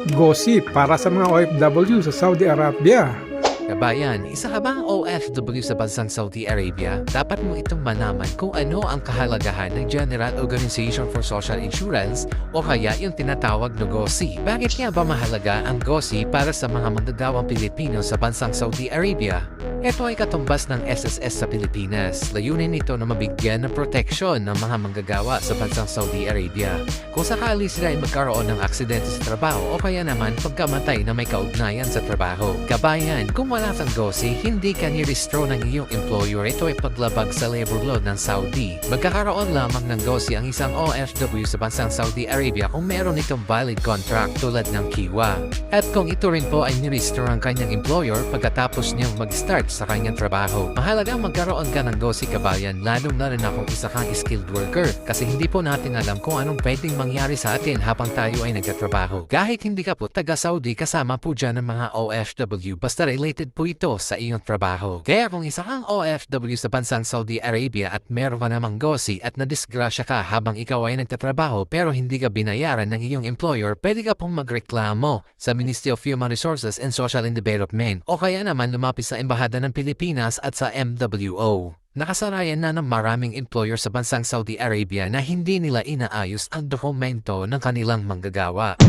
gossip para sa mga OFW sa Saudi Arabia. Kabayan, isa ka bang OFW sa bansang Saudi Arabia? Dapat mo itong malaman kung ano ang kahalagahan ng General Organization for Social Insurance o kaya yung tinatawag na GOSI. Bakit nga ba mahalaga ang GOSI para sa mga manggagawang Pilipino sa bansang Saudi Arabia? Ito ay katumbas ng SSS sa Pilipinas. Layunin nito na mabigyan ng proteksyon ng mga manggagawa sa bansang Saudi Arabia. Kung sakali sila ay magkaroon ng aksidente sa trabaho o kaya naman pagkamatay na may kaugnayan sa trabaho. Kabayan, kung wala kang GOSI, hindi ka nirestro ng iyong employer. Ito ay paglabag sa labor law ng Saudi. Magkakaroon lamang ng GOSI ang isang OFW sa bansang Saudi Arabia kung meron itong valid contract tulad ng Kiwa. At kung ito rin po ay nirestro ang kanyang employer pagkatapos niyang mag-start sa kanyang trabaho. Mahalaga magkaroon ka ng GOSI, kabayan, lalong-lalo na kung isa kang skilled worker kasi hindi po natin alam kung anong pwedeng mangyari sa atin habang tayo ay nagtatrabaho. Kahit hindi ka po taga-Saudi, kasama po dyan ng mga OFW basta related po ito sa iyong trabaho. Kaya kung isa kang OFW sa bansang Saudi Arabia at meron ka namang GOSI at nadisgrasya ka habang ikaw ay nagtatrabaho pero hindi ka binayaran ng iyong employer, pwede ka pong magreklamo sa Ministry of Human Resources and Social Development o kaya naman lumapit sa Embahada ng Pilipinas at sa MWO. Nakasanayan na ng maraming employer sa bansang Saudi Arabia na hindi nila inaayos ang dokumento ng kanilang manggagawa.